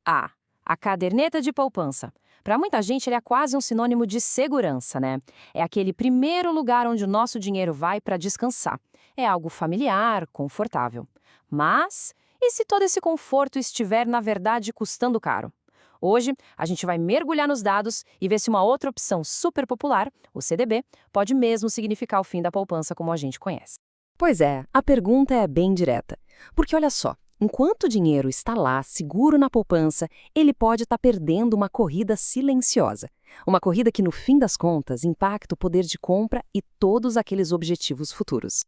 A. A caderneta de poupança. Para muita gente, ele é quase um sinônimo de segurança, né? É aquele primeiro lugar onde o nosso dinheiro vai para descansar. É algo familiar, confortável. Mas, e se todo esse conforto estiver, na verdade, custando caro? Hoje, a gente vai mergulhar nos dados e ver se uma outra opção super popular, o CDB, pode mesmo significar o fim da poupança como a gente conhece. Pois é, a pergunta é bem direta. Porque olha só, enquanto o dinheiro está lá, seguro na poupança, ele pode estar perdendo uma corrida silenciosa. Uma corrida que, no fim das contas, impacta o poder de compra e todos aqueles objetivos futuros.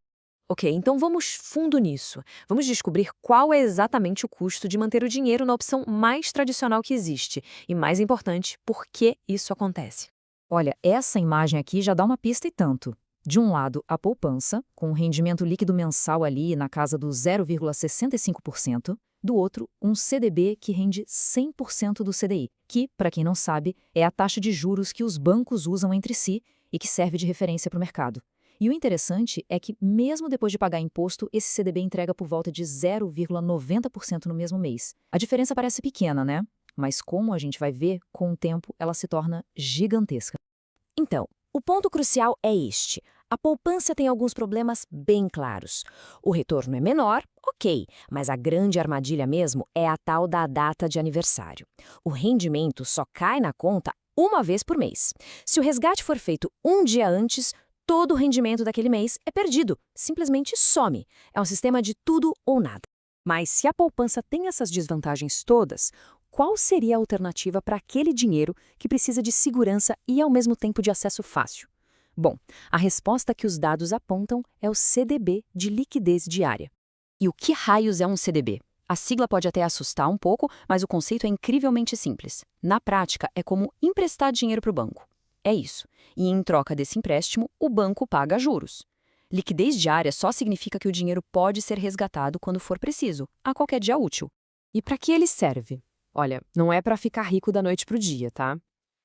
Ok, então vamos fundo nisso. Vamos descobrir qual é exatamente o custo de manter o dinheiro na opção mais tradicional que existe. E, mais importante, por que isso acontece. Olha, essa imagem aqui já dá uma pista e tanto. De um lado, a poupança, com um rendimento líquido mensal ali na casa do 0,65%. Do outro, um CDB que rende 100% do CDI, que, para quem não sabe, é a taxa de juros que os bancos usam entre si e que serve de referência para o mercado. E o interessante é que, mesmo depois de pagar imposto, esse CDB entrega por volta de 0,90% no mesmo mês. A diferença parece pequena, né? Mas como a gente vai ver, com o tempo ela se torna gigantesca. Então, o ponto crucial é este. A poupança tem alguns problemas bem claros. O retorno é menor, ok, mas a grande armadilha mesmo é a tal da data de aniversário. O rendimento só cai na conta uma vez por mês. Se o resgate for feito um dia antes, todo o rendimento daquele mês é perdido, simplesmente some. É um sistema de tudo ou nada. Mas se a poupança tem essas desvantagens todas, qual seria a alternativa para aquele dinheiro que precisa de segurança e, ao mesmo tempo, de acesso fácil? Bom, a resposta que os dados apontam é o CDB de liquidez diária. E o que raios é um CDB? A sigla pode até assustar um pouco, mas o conceito é incrivelmente simples. Na prática, é como emprestar dinheiro para o banco. É isso. E em troca desse empréstimo, o banco paga juros. Liquidez diária só significa que o dinheiro pode ser resgatado quando for preciso, a qualquer dia útil. E para que ele serve? Olha, não é para ficar rico da noite para o dia, tá?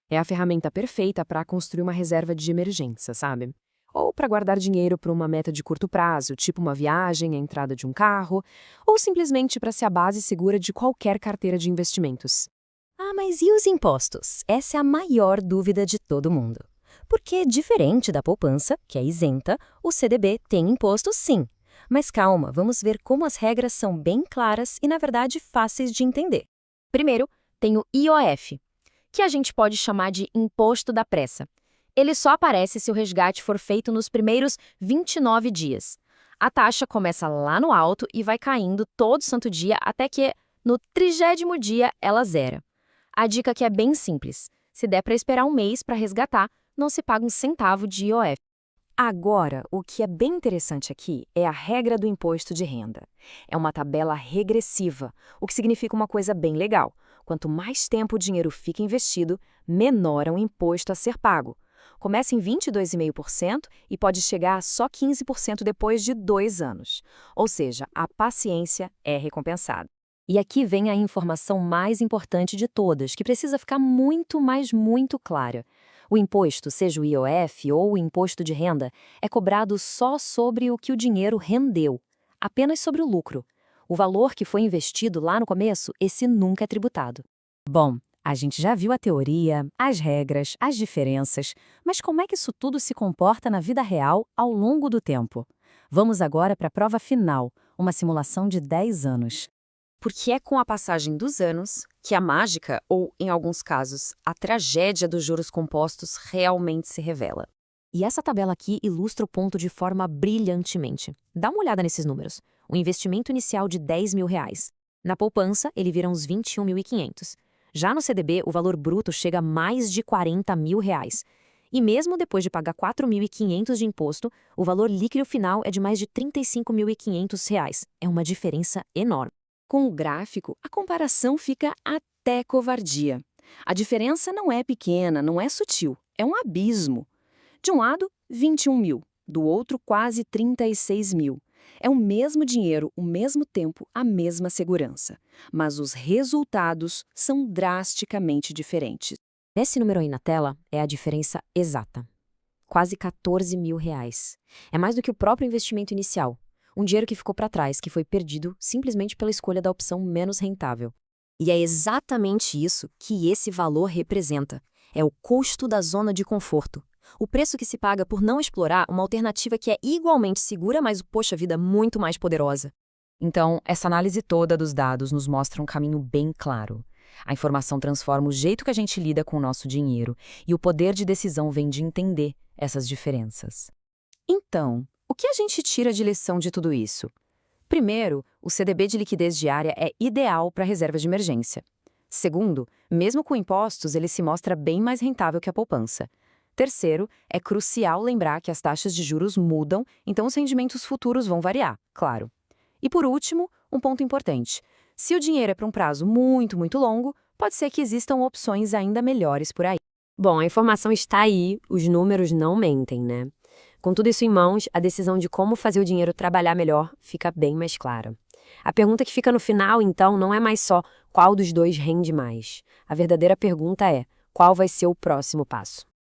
É a ferramenta perfeita para construir uma reserva de emergência, sabe? Ou para guardar dinheiro para uma meta de curto prazo, tipo uma viagem, a entrada de um carro, ou simplesmente para ser a base segura de qualquer carteira de investimentos. Ah, mas e os impostos? Essa é a maior dúvida de todo mundo. Porque, diferente da poupança, que é isenta, o CDB tem imposto sim. Mas calma, vamos ver como as regras são bem claras e, na verdade, fáceis de entender. Primeiro, tem o IOF, que a gente pode chamar de Imposto da Pressa. Ele só aparece se o resgate for feito nos primeiros 29 dias. A taxa começa lá no alto e vai caindo todo santo dia até que, no 30º dia, ela zera. A dica aqui é bem simples. Se der para esperar um mês para resgatar, não se paga um centavo de IOF. Agora, o que é bem interessante aqui é a regra do imposto de renda. É uma tabela regressiva, o que significa uma coisa bem legal. Quanto mais tempo o dinheiro fica investido, menor é o imposto a ser pago. Começa em 22,5% e pode chegar a só 15% depois de 2 anos. Ou seja, a paciência é recompensada. E aqui vem a informação mais importante de todas, que precisa ficar muito, mas muito clara. O imposto, seja o IOF ou o imposto de renda, é cobrado só sobre o que o dinheiro rendeu, apenas sobre o lucro. O valor que foi investido lá no começo, esse nunca é tributado. Bom, a gente já viu a teoria, as regras, as diferenças, mas como é que isso tudo se comporta na vida real ao longo do tempo? Vamos agora para a prova final, uma simulação de 10 anos. Porque é com a passagem dos anos que a mágica, ou, em alguns casos, a tragédia dos juros compostos realmente se revela. E essa tabela aqui ilustra o ponto de forma brilhantemente. Dá uma olhada nesses números. O investimento inicial de R$ 10.000. Na poupança, ele vira uns 21.500. Já no CDB, o valor bruto chega a mais de R$ 40.000. E mesmo depois de pagar R$ 4.500 de imposto, o valor líquido final é de mais de R$ 35.500. É uma diferença enorme. Com o gráfico, a comparação fica até covardia. A diferença não é pequena, não é sutil, é um abismo. De um lado, 21 mil, do outro, quase 36 mil. É o mesmo dinheiro, o mesmo tempo, a mesma segurança. Mas os resultados são drasticamente diferentes. Esse número aí na tela é a diferença exata. Quase R$ 14.000. É mais do que o próprio investimento inicial. Um dinheiro que ficou para trás, que foi perdido simplesmente pela escolha da opção menos rentável. E é exatamente isso que esse valor representa. É o custo da zona de conforto. O preço que se paga por não explorar uma alternativa que é igualmente segura, mas, poxa vida, muito mais poderosa. Então, essa análise toda dos dados nos mostra um caminho bem claro. A informação transforma o jeito que a gente lida com o nosso dinheiro, e o poder de decisão vem de entender essas diferenças. Então, o que a gente tira de lição de tudo isso? Primeiro, o CDB de liquidez diária é ideal para reservas de emergência. Segundo, mesmo com impostos, ele se mostra bem mais rentável que a poupança. Terceiro, é crucial lembrar que as taxas de juros mudam, então os rendimentos futuros vão variar, claro. E por último, um ponto importante. Se o dinheiro é para um prazo muito, muito longo, pode ser que existam opções ainda melhores por aí. Bom, a informação está aí, os números não mentem, né? Com tudo isso em mãos, a decisão de como fazer o dinheiro trabalhar melhor fica bem mais clara. A pergunta que fica no final, então, não é mais só qual dos dois rende mais. A verdadeira pergunta é: qual vai ser o próximo passo?